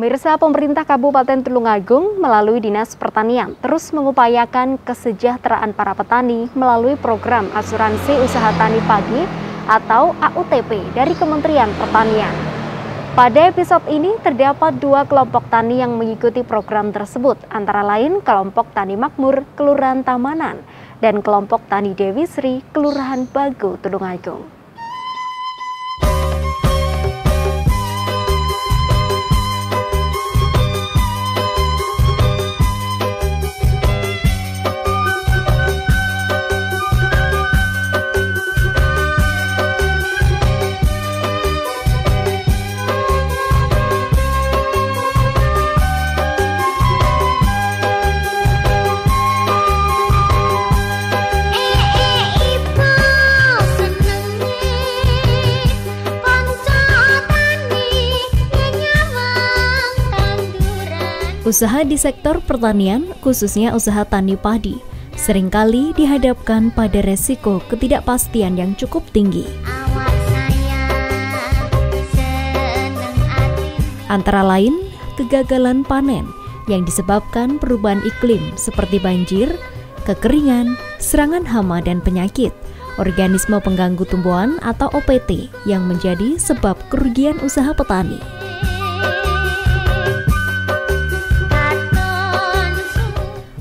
Pemirsa, pemerintah Kabupaten Tulungagung melalui Dinas Pertanian terus mengupayakan kesejahteraan para petani melalui program Asuransi Usaha Tani Padi atau AUTP dari Kementerian Pertanian. Pada episode ini terdapat dua kelompok tani yang mengikuti program tersebut, antara lain kelompok Tani Makmur, Kelurahan Tamanan, dan kelompok Tani Dewi Sri, Kelurahan Bago, Tulungagung. Usaha di sektor pertanian, khususnya usaha tani padi, seringkali dihadapkan pada resiko ketidakpastian yang cukup tinggi. Antara lain, kegagalan panen yang disebabkan perubahan iklim seperti banjir, kekeringan, serangan hama dan penyakit, organisme pengganggu tumbuhan atau OPT yang menjadi sebab kerugian usaha petani.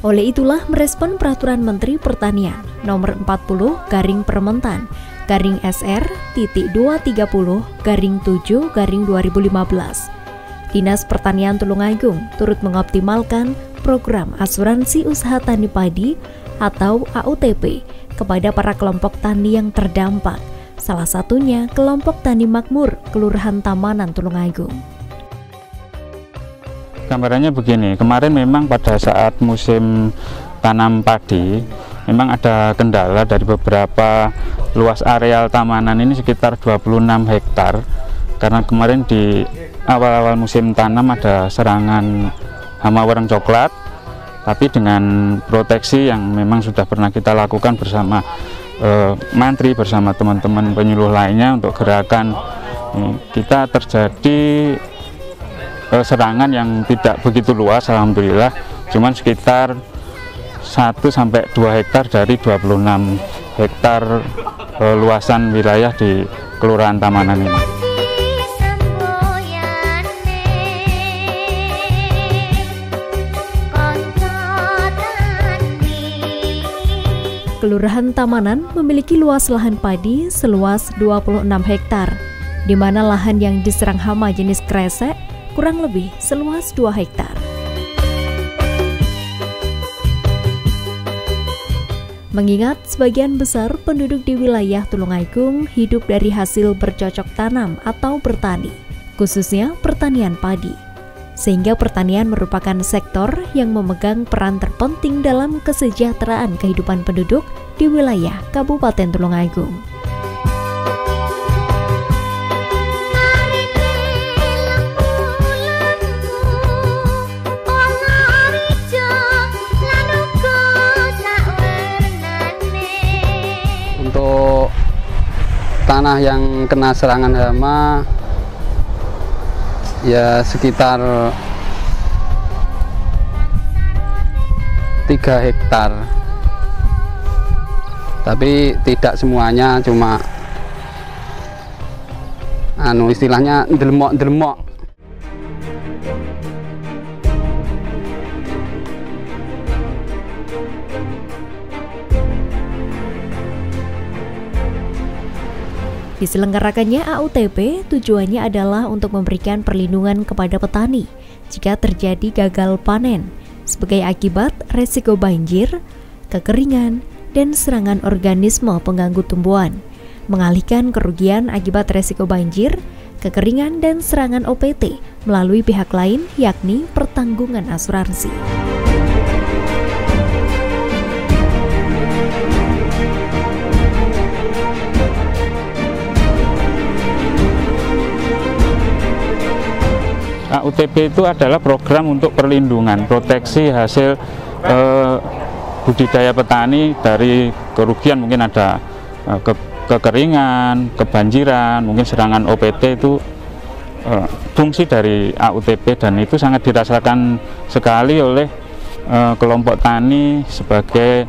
Oleh itulah merespon Peraturan Menteri Pertanian Nomor 40/SR.230/7/2015, Dinas Pertanian Tulungagung turut mengoptimalkan program Asuransi Usaha Tani Padi atau AUTP kepada para kelompok tani yang terdampak, salah satunya kelompok Tani Makmur, Kelurahan Tamanan, Tulungagung. Gambarannya begini, kemarin memang pada saat musim tanam padi memang ada kendala dari beberapa luas areal tamanan ini sekitar 26 hektar, karena kemarin di awal-awal musim tanam ada serangan hama wareng coklat, tapi dengan proteksi yang memang sudah pernah kita lakukan bersama mantri, bersama teman-teman penyuluh lainnya untuk gerakan kita terjadi serangan yang tidak begitu luas, alhamdulillah, cuman sekitar 1-2 hektar dari 26 hektar luasan wilayah di Kelurahan Tamanan ini. Kelurahan Tamanan memiliki luas lahan padi seluas 26 hektar, di mana lahan yang diserang hama jenis kresek kurang lebih seluas 2 hektar. Mengingat sebagian besar penduduk di wilayah Tulungagung hidup dari hasil bercocok tanam atau bertani, khususnya pertanian padi, sehingga pertanian merupakan sektor yang memegang peran terpenting dalam kesejahteraan kehidupan penduduk di wilayah Kabupaten Tulungagung. Untuk tanah yang kena serangan hama ya sekitar 3 hektar, tapi tidak semuanya, cuma istilahnya ndelmok-ndelmok. Diselenggarakannya AUTP tujuannya adalah untuk memberikan perlindungan kepada petani jika terjadi gagal panen sebagai akibat resiko banjir, kekeringan, dan serangan organisme pengganggu tumbuhan, mengalihkan kerugian akibat resiko banjir, kekeringan, dan serangan OPT melalui pihak lain, yakni pertanggungan asuransi. AUTP itu adalah program untuk perlindungan, proteksi hasil budidaya petani dari kerugian, mungkin ada kekeringan, kebanjiran, mungkin serangan OPT itu fungsi dari AUTP, dan itu sangat dirasakan sekali oleh kelompok tani sebagai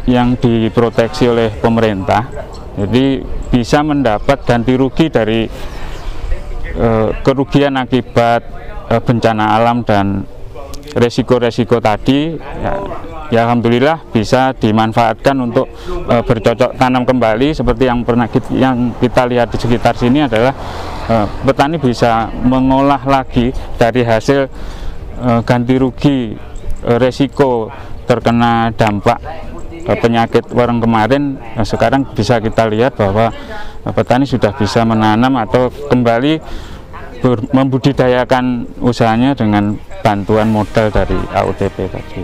yang diproteksi oleh pemerintah. Jadi bisa mendapat ganti rugi dari kerugian akibat bencana alam dan resiko-resiko tadi. Ya alhamdulillah bisa dimanfaatkan untuk bercocok tanam kembali. Seperti yang kita lihat di sekitar sini adalah petani bisa mengolah lagi dari hasil ganti rugi resiko terkena dampak penyakit wareng kemarin. Sekarang bisa kita lihat bahwa petani sudah bisa menanam atau kembali membudidayakan usahanya dengan bantuan modal dari AUTP tadi.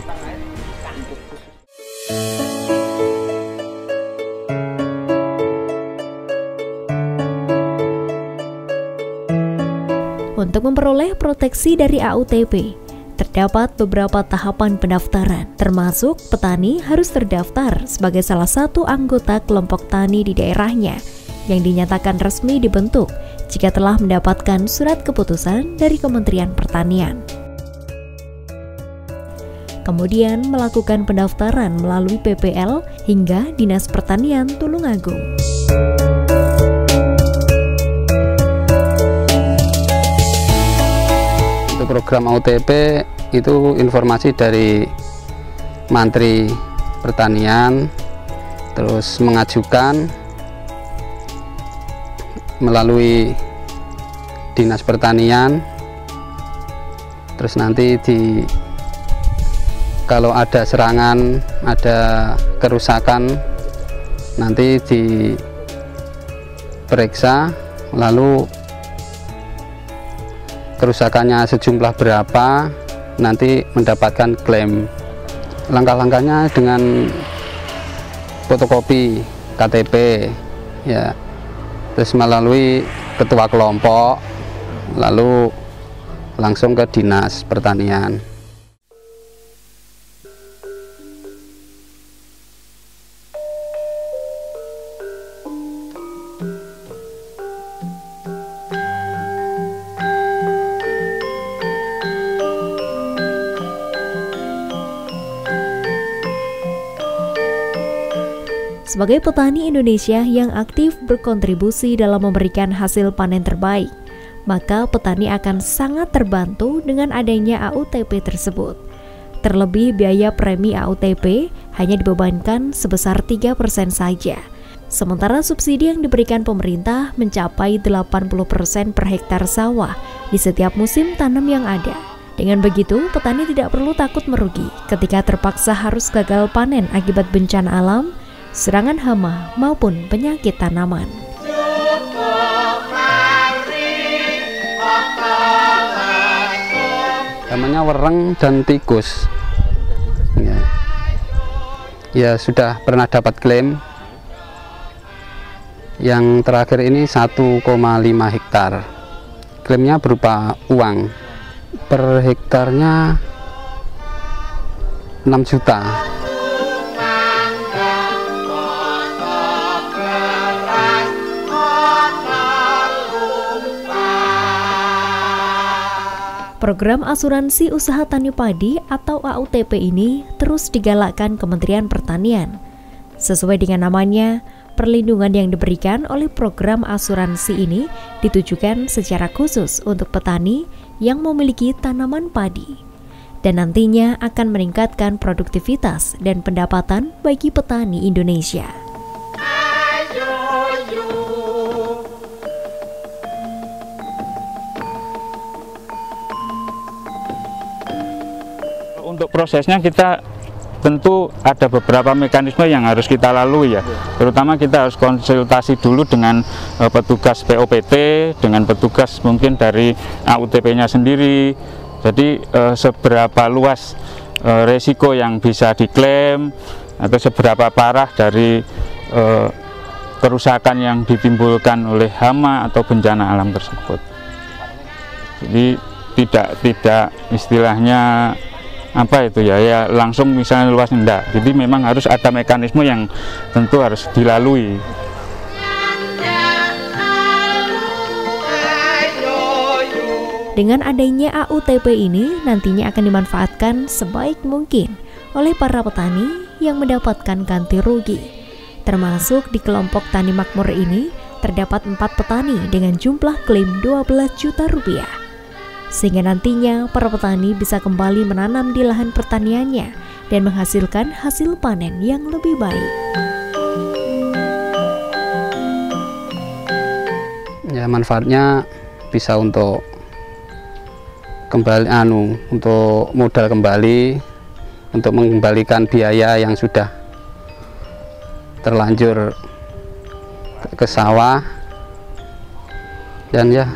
Untuk memperoleh proteksi dari AUTP, terdapat beberapa tahapan pendaftaran, termasuk petani harus terdaftar sebagai salah satu anggota kelompok tani di daerahnya yang dinyatakan resmi dibentuk jika telah mendapatkan surat keputusan dari Kementerian Pertanian. Kemudian melakukan pendaftaran melalui PPL hingga Dinas Pertanian Tulungagung. Untuk program AUTP itu informasi dari Menteri Pertanian, terus mengajukan melalui Dinas Pertanian, terus nanti kalau ada serangan, ada kerusakan, nanti diperiksa, lalu kerusakannya sejumlah berapa, nanti mendapatkan klaim. Langkah-langkahnya dengan fotokopi KTP, ya, terus melalui ketua kelompok, lalu langsung ke Dinas Pertanian. Sebagai petani Indonesia yang aktif berkontribusi dalam memberikan hasil panen terbaik, maka petani akan sangat terbantu dengan adanya AUTP tersebut. Terlebih biaya premi AUTP hanya dibebankan sebesar 3% saja, sementara subsidi yang diberikan pemerintah mencapai 80% per hektar sawah di setiap musim tanam yang ada. Dengan begitu, petani tidak perlu takut merugi ketika terpaksa harus gagal panen akibat bencana alam, serangan hama maupun penyakit tanaman. Namanya wereng dan tikus. Ya sudah pernah dapat klaim. Yang terakhir ini 1,5 hektar. Klaimnya berupa uang. Per hektarnya 6 juta. Program Asuransi Usaha Tani Padi atau AUTP ini terus digalakkan Kementerian Pertanian. Sesuai dengan namanya, perlindungan yang diberikan oleh program asuransi ini ditujukan secara khusus untuk petani yang memiliki tanaman padi, dan nantinya akan meningkatkan produktivitas dan pendapatan bagi petani Indonesia. Untuk prosesnya kita tentu ada beberapa mekanisme yang harus kita lalui ya. Terutama kita harus konsultasi dulu dengan petugas POPT, dengan petugas mungkin dari AUTP-nya sendiri. Jadi seberapa luas resiko yang bisa diklaim atau seberapa parah dari kerusakan yang ditimbulkan oleh hama atau bencana alam tersebut. Jadi tidak istilahnya apa itu ya langsung misalnya luas enggak. Jadi memang harus ada mekanisme yang tentu harus dilalui. Dengan adanya AUTP ini nantinya akan dimanfaatkan sebaik mungkin oleh para petani yang mendapatkan ganti rugi. Termasuk di kelompok Tani Makmur ini terdapat 4 petani dengan jumlah klaim 12 juta rupiah. Sehingga nantinya para petani bisa kembali menanam di lahan pertaniannya dan menghasilkan hasil panen yang lebih baik. Ya, manfaatnya bisa untuk kembali untuk modal kembali, untuk mengembalikan biaya yang sudah terlanjur ke sawah, dan ya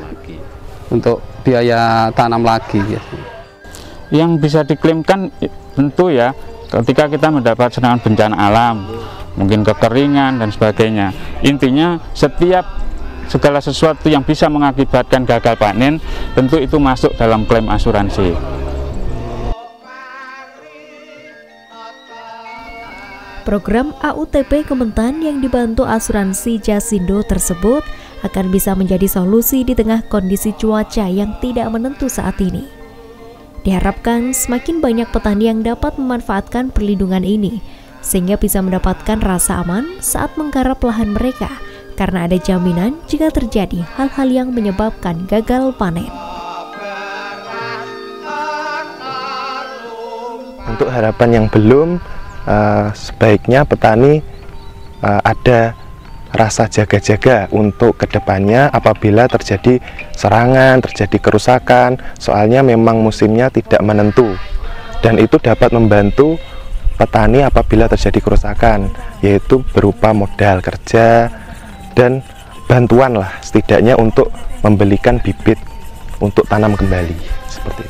untuk biaya tanam lagi. Yang bisa diklaimkan tentu ya ketika kita mendapat serangan bencana alam, mungkin kekeringan dan sebagainya. Intinya segala sesuatu yang bisa mengakibatkan gagal panen tentu itu masuk dalam klaim asuransi. Program AUTP Kementan yang dibantu asuransi Jasindo tersebut akan bisa menjadi solusi di tengah kondisi cuaca yang tidak menentu saat ini. Diharapkan semakin banyak petani yang dapat memanfaatkan perlindungan ini sehingga bisa mendapatkan rasa aman saat menggarap lahan mereka, karena ada jaminan jika terjadi hal-hal yang menyebabkan gagal panen. Untuk harapan yang belum, sebaiknya petani ada rasa jaga-jaga untuk kedepannya apabila terjadi serangan, terjadi kerusakan, soalnya memang musimnya tidak menentu, dan itu dapat membantu petani apabila terjadi kerusakan, yaitu berupa modal kerja dan bantuan lah setidaknya untuk membelikan bibit untuk tanam kembali seperti itu.